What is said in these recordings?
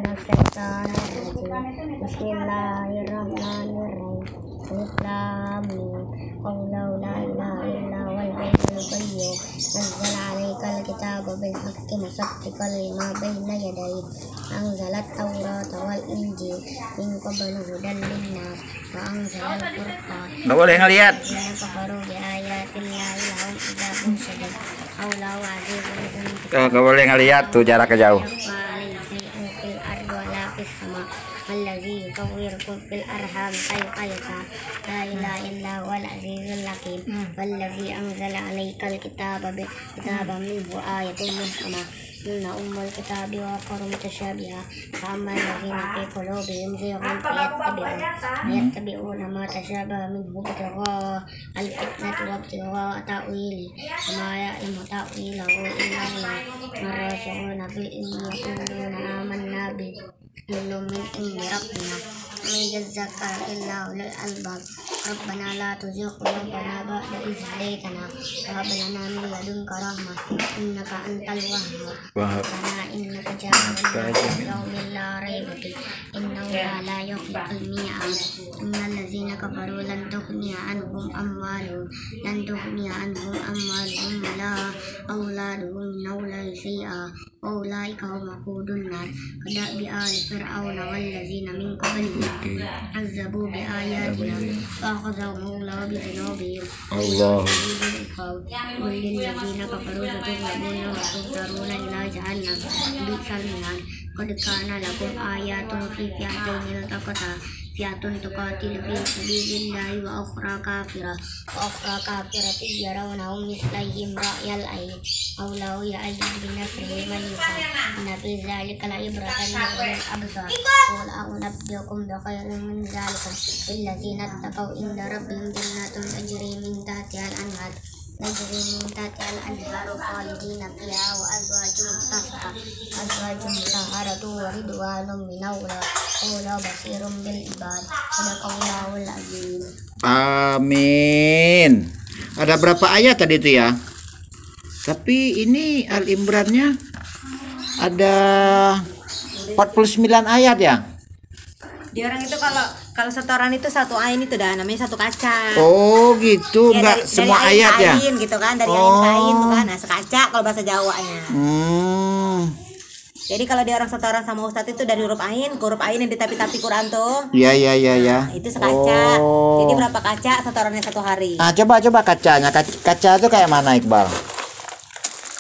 minasyaitonirrajim. Bismillahirrahmanirrahim. Alif lam mim. Allahu la ilaha illa huwal hayyul qayyum. Nazzala 'alaikal kitaba bil haqqi musaddiqan lima bayna yadayhi. Anzalat Taurata wal Injil min qablu hudan linnas wa anzalal furqan. Nggak boleh ngeliat. Kafaru bi ayatillahi lahum adzabun syadid. Allahu azizun dzul Nggak boleh ngeliat tuh jarak ke jauh. fil ardi wa la fis sama. Allazi yusawwirukum fil arham kayfa yasha. La ilaha illa huwal azizul hakim. Wallazi anzala 'alaikal kitaba minhu ayatun muhkamah. Inna ummul kitabi wa ukhra mutasyabiha. Fa ammal ladzina fi qulubihim zayghun fayattabi'una ma tashabaha minhu ibtigha'a al-fitnati wa ibtigha'a ta'wilihi. Wa ma ya'lamu ta'wilahu illa Allah. Ar-rasikhuna fil ilmi yaquluna amanna bihi kullun min 'indi rabbina ma yazzakkaru illa ulul albab. Rabbana la tuzigh qulubana ba'da idh hadaytana wa hab lana min ladunka rahmah innaka antal wahhab. Rabbana innaka jami'ul qawmi la rayba fihi innahu la yuhibbul mi'ad. Innal ladzina kafaru lan tughniya anhum amwaluhum wala auladuhum min Allahi shay'a wa ulaika hum waqudun nar. Kadabi ali fir'auna wal ladzina min qablihim azzabu bi ayatina فأخذهم الله بذنوبهم Allah. قل للذين كفروا ستغلبون وتحشرون إلى جهنم بئس المهاد. قد كان لكم آيات في فئتين التقتا فئة تقاتل في سبيل الله وأخرى كافرة يرونهم مثليهم رأي العين الله يؤيد بنصره من يشاء إن في ذلك لعبرة لأولي الأبصار. قل أنبئكم بخير من ذلكم للذين اتقوا عند ربهم جنات تجري من تحتها الأنهار خالدين فيها وأزواج مطهرة ورضوان من الله والله بصير بالعباد. صدق الله العظيم. Amin. Ada berapa ayat tadi itu ya? Tapi ini Al-Imrannya ada 49 ayat ya? Di orang itu kalau setoran itu satu ain itu dah namanya satu kaca. Oh gitu, Ya, enggak semua dari ayat ya? Ain gitu kan, dari ain kain tuh kan. Nah, sekaca kalau bahasa Jawanya. Jadi kalau di orang setoran sama Ustadz itu dari huruf ain ke huruf ain yang di tapi-tapi Quran tuh. Iya. Nah, itu sekaca. Oh. Jadi berapa kaca setorannya satu hari? Nah, coba kacanya. Kaca itu kayak mana, Iqbal?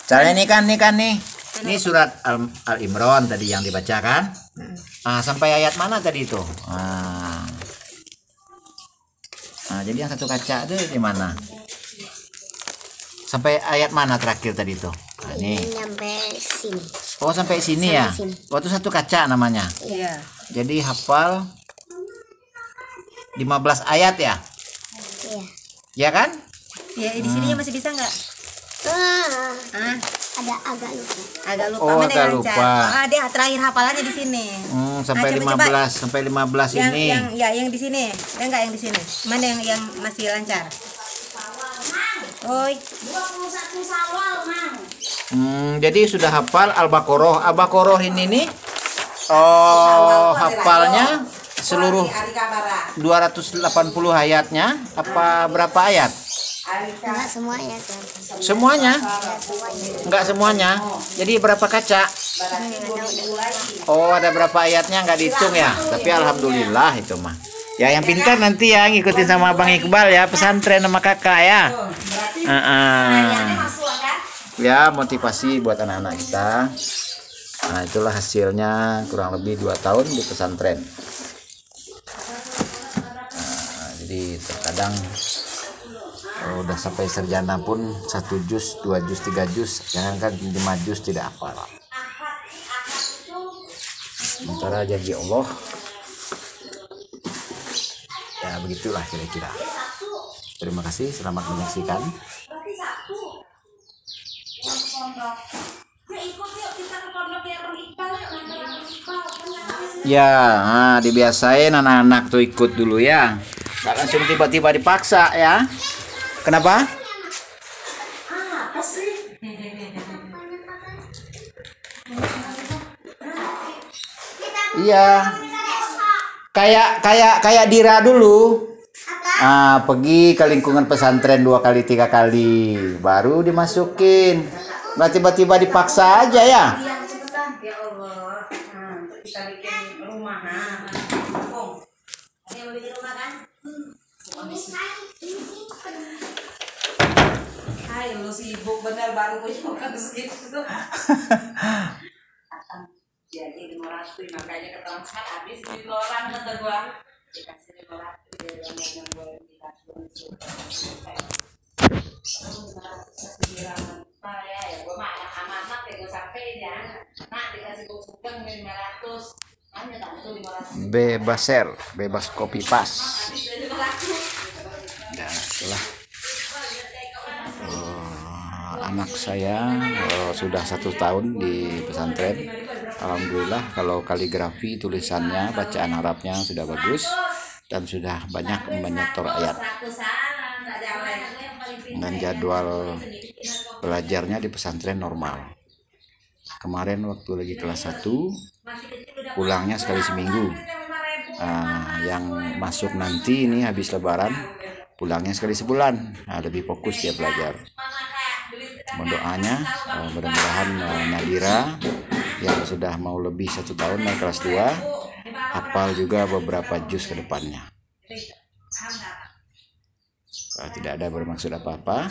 Caranya nih. Ini surat Al-Imran tadi yang dibacakan. Sampai ayat mana tadi itu? Jadi yang satu kaca itu di mana? Sampai ayat mana terakhir tadi itu? Ini Sampai sini. Oh, sampai sini ya? Sini. Oh, itu satu kaca namanya. Iya. Jadi hafal 15 ayat ya? Iya. Ya kan? Ya, di sininya masih bisa nggak? Ada agak lupa. Agak lupa. Oh, Mana agak yang lupa. lancar? Dia terakhir hafalannya di sini. Sampai coba. 15 ini. Yang di sini. Ada nggak yang di sini? Mana yang masih lancar? Oi. 21 Syawal, Mang. Jadi sudah hafal Al-Baqarah. Al-Baqarah ini nih hafalnya seluruh 280 ayatnya apa berapa ayat? Enggak semuanya. Semuanya? Enggak semuanya. Jadi berapa kaca? Oh, ada berapa ayatnya nggak dihitung ya? Tapi alhamdulillah itu mah. Ya yang pintar nanti ya ngikutin sama Bang Iqbal ya, pesantren sama kakak ya. Ya motivasi buat anak-anak kita. Nah itulah hasilnya kurang lebih 2 tahun di pesantren. Jadi terkadang udah sampai sarjana pun 1 juz, 2 juz, 3 juz, jangankan 5 juz tidak hafal. Sementara janji Allah ya begitulah kira-kira. Terima kasih, selamat menyaksikan. Ya, dibiasain anak-anak tuh ikut dulu ya. Nggak langsung tiba-tiba dipaksa ya. Kenapa? Apa sih? Kita Iya. Kayak Dira dulu. Pergi ke lingkungan pesantren 2 kali 3 kali baru dimasukin. Nggak tiba-tiba dipaksa aja ya. Ya Allah. Kita bikin rumah. Yang bikin rumah kan? Hai, lu sibuk bener baru punya makan segitu. Jadi 500 makanya ketransfer habis di orang kata gua dikasih 500 dia yang gua dikasih ya gua mah amanat ya gua sampein ya nak dikasih buku 500 hanya tak 500 bebas copy paste. Dan setelah anak saya sudah 1 tahun di pesantren, alhamdulillah kalau kaligrafi tulisannya, bacaan Arabnya sudah bagus dan sudah banyak menyetor ayat. Dan jadwal belajarnya di pesantren normal. Kemarin waktu lagi kelas 1 pulangnya sekali seminggu. Yang masuk nanti ini habis lebaran pulangnya sekali sebulan. Lebih fokus dia belajar. Doanya mudah-mudahan Nadira yang sudah mau lebih 1 tahun naik kelas 2 hafal juga beberapa juz ke depannya. Tidak ada bermaksud apa-apa,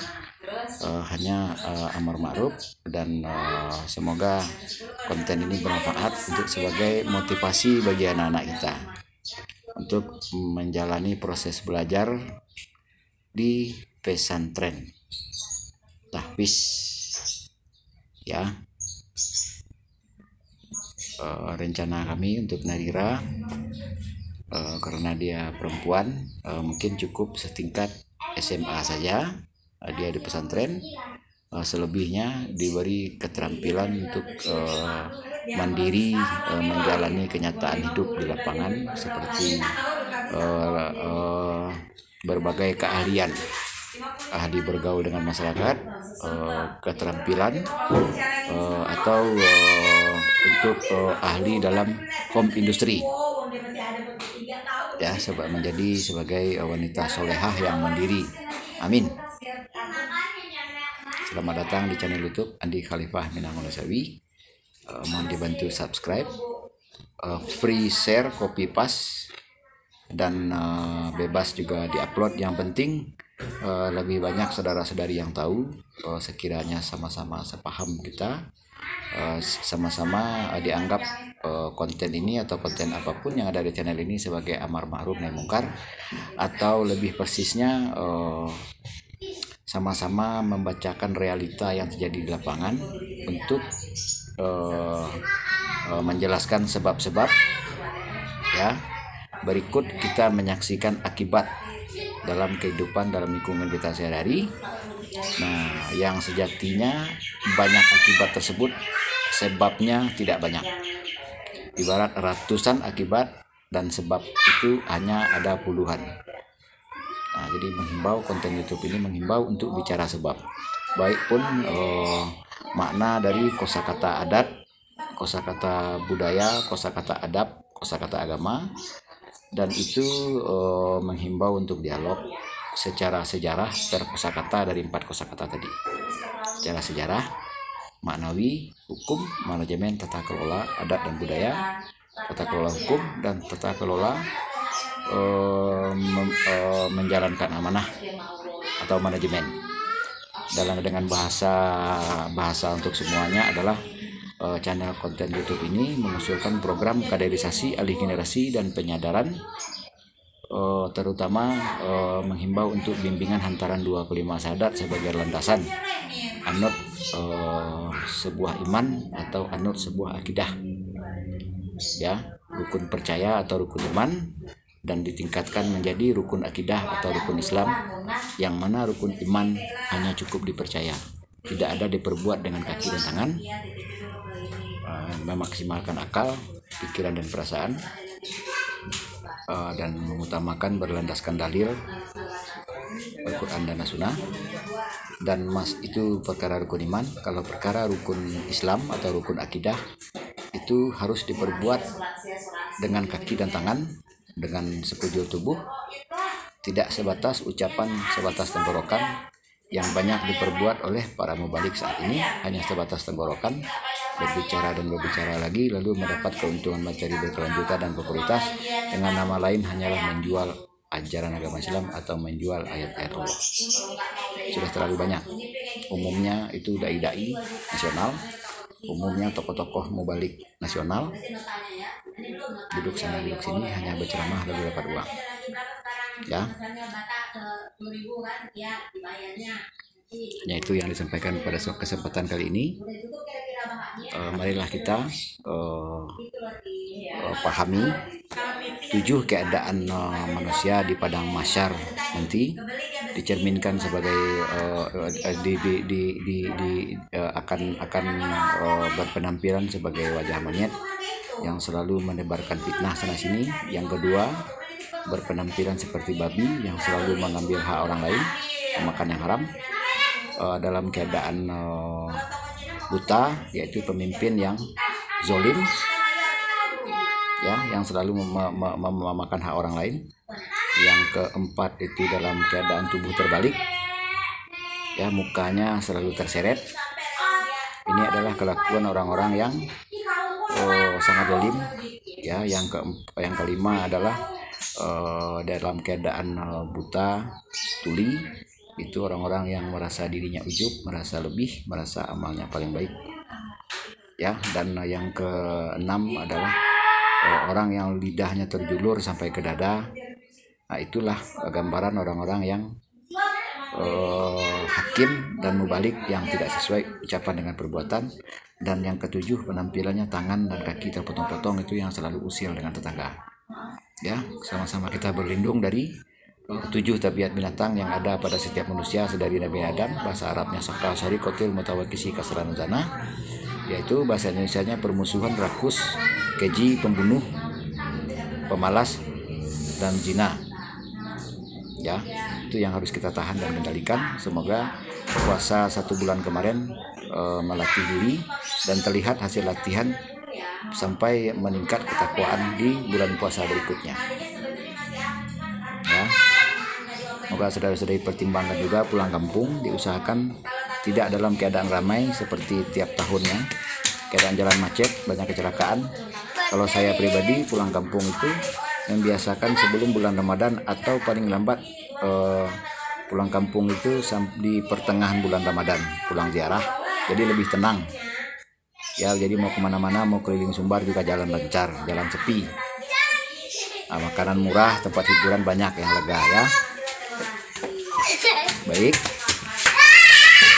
hanya amar ma'ruf, dan semoga konten ini bermanfaat untuk sebagai motivasi bagi anak-anak kita untuk menjalani proses belajar di pesantren tahfiz ya. Rencana kami untuk Nadira karena dia perempuan mungkin cukup setingkat SMA saja dia di pesantren, selebihnya diberi keterampilan untuk mandiri menjalani kenyataan hidup di lapangan seperti berbagai keahlian, ahli bergaul dengan masyarakat, keterampilan atau untuk ahli dalam home industry ya, sebab menjadi sebagai wanita solehah yang mandiri. Amin. Selamat datang di channel YouTube Andi Khalifah Minangun Sawi. Mohon dibantu subscribe, free share, copy paste, dan bebas juga diupload. Yang penting lebih banyak saudara-saudari yang tahu, sekiranya sama-sama sepaham kita, sama-sama dianggap konten ini atau konten apapun yang ada di channel ini sebagai amar ma'ruf nahi mungkar, atau lebih persisnya sama-sama membacakan realita yang terjadi di lapangan untuk menjelaskan sebab-sebab ya. Berikut kita menyaksikan akibat dalam kehidupan dalam lingkungan kita sehari-hari. Nah, yang sejatinya banyak akibat tersebut, sebabnya tidak banyak. Ibarat ratusan akibat dan sebab itu hanya ada puluhan. Nah, jadi menghimbau, konten YouTube ini menghimbau untuk bicara sebab. Baik pun makna dari kosakata adat, kosakata budaya, kosakata adab, kosakata agama, dan itu menghimbau untuk dialog secara sejarah berkosakata dari 4 kosakata tadi. Secara sejarah, maknawi, hukum, manajemen, tata kelola, adat dan budaya, tata kelola hukum, dan tata kelola menjalankan amanah atau manajemen. Dengan bahasa untuk semuanya adalah channel konten YouTube ini mengusulkan program kaderisasi alih generasi dan penyadaran, terutama menghimbau untuk bimbingan hantaran 25 syahadat sebagai landasan anut sebuah iman atau anut sebuah akidah ya, rukun percaya atau rukun iman, dan ditingkatkan menjadi rukun akidah atau rukun Islam, yang mana rukun iman hanya cukup dipercaya, tidak ada diperbuat dengan kaki dan tangan, memaksimalkan akal, pikiran dan perasaan, dan mengutamakan berlandaskan dalil Al-Quran dan As-Sunnah. Dan itu perkara rukun iman. Kalau perkara rukun Islam atau rukun akidah itu harus diperbuat dengan kaki dan tangan, dengan sekujur tubuh, tidak sebatas ucapan, sebatas tenggorokan yang banyak diperbuat oleh para mubalik saat ini, hanya sebatas tenggorokan, berbicara dan berbicara lagi, lalu mendapat keuntungan materi berkelanjutan dan popularitas dengan nama lain hanyalah menjual ajaran agama Islam atau menjual ayat-ayat Allah. Sudah terlalu banyak. Umumnya itu dai-dai nasional, umumnya tokoh-tokoh mubalik nasional, duduk sana duduk sini hanya berceramah lalu dapat uang. Ya, hanya itu yang disampaikan pada kesempatan kali ini. Marilah kita pahami 7 keadaan manusia di padang mahsyar nanti dicerminkan sebagai akan berpenampilan sebagai wajah monyet yang selalu menebarkan fitnah sana sini. Yang kedua, berpenampilan seperti babi yang selalu mengambil hak orang lain, memakan yang haram, dalam keadaan buta, yaitu pemimpin yang zolim, ya, yang selalu memakan hak orang lain. Yang keempat itu dalam keadaan tubuh terbalik, ya, mukanya selalu terseret. Ini adalah kelakuan orang-orang yang sangat zalim, ya. Yang kelima adalah dalam keadaan buta tuli, itu orang-orang yang merasa dirinya ujub, merasa lebih, merasa amalnya paling baik, ya. Dan yang keenam adalah orang yang lidahnya terjulur sampai ke dada. Nah, itulah gambaran orang-orang yang hakim dan mubalik yang tidak sesuai ucapan dengan perbuatan. Dan yang ketujuh, penampilannya tangan dan kaki terpotong-potong, itu yang selalu usil dengan tetangga. Ya, sama-sama kita berlindung dari 7 tabiat binatang yang ada pada setiap manusia sedari Nabi Adam. Bahasa Arabnya sakal syari kotil mutawakisi kasran zana, yaitu bahasa Indonesianya permusuhan, rakus, keji, pembunuh, pemalas, dan zina. Ya, itu yang harus kita tahan dan kendalikan. Semoga puasa 1 bulan kemarin melatih diri dan terlihat hasil latihan sampai meningkat ketakwaan di bulan puasa berikutnya. Ya, semoga saudara-saudari pertimbangkan juga pulang kampung, diusahakan tidak dalam keadaan ramai seperti tiap tahunnya, keadaan jalan macet, banyak kecelakaan. Kalau saya pribadi pulang kampung itu membiasakan sebelum bulan Ramadan atau paling lambat pulang kampung itu di pertengahan bulan Ramadan, pulang ziarah, jadi lebih tenang. Ya, jadi mau kemana-mana, mau keliling Sumbar juga jalan lancar, jalan sepi. Nah, makanan murah, tempat hiburan banyak yang lega, ya. Baik.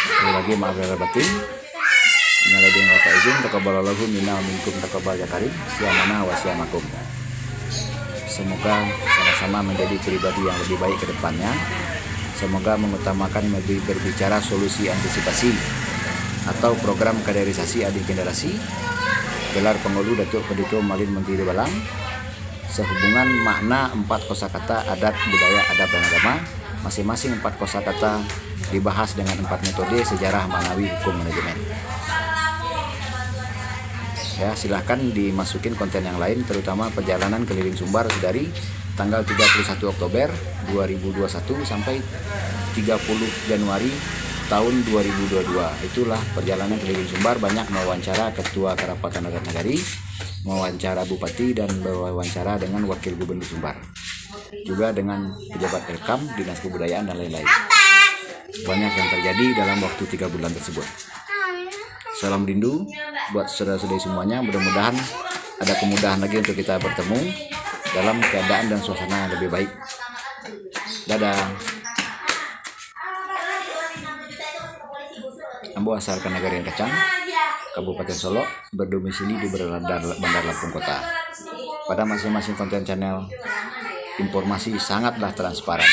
Sekali lagi maaf lahir batin. Innalillahi wa inna ilaihi raji'un. Taqabbalallahu minna wa minkum taqabbal ya karim. Siyamana wa siyamakum. Semoga sama-sama menjadi pribadi yang lebih baik ke depannya. Semoga mengutamakan lebih berbicara solusi antisipasi atau program kaderisasi adik generasi, gelar pengulu Datuk Pendito Malin Menteri Balang, sehubungan makna 4 kosakata adat, budaya, adab, dan agama. Masing-masing 4 kosakata dibahas dengan 4 metode sejarah, manawi, hukum, manajemen. Ya, silahkan dimasukin konten yang lain, terutama perjalanan keliling Sumbar dari tanggal 31 Oktober 2021 sampai 30 Januari tahun 2022. Itulah perjalanan keliling Sumbar, banyak mewawancara Ketua Kerapatan Adat Nagari, mewawancara Bupati, dan mewawancara dengan Wakil Gubernur Sumbar, juga dengan pejabat Elkam, Dinas Kebudayaan, dan lain-lain. Banyak yang terjadi dalam waktu 3 bulan tersebut. Salam rindu buat saudara-saudari semuanya. Mudah-mudahan ada kemudahan lagi untuk kita bertemu dalam keadaan dan suasana yang lebih baik. Dadah. Ambo asal Nagarian Kacang, Kabupaten Solo, berdomisili di Bandar Lampung Kota. Pada masing-masing konten channel, informasi sangatlah transparan.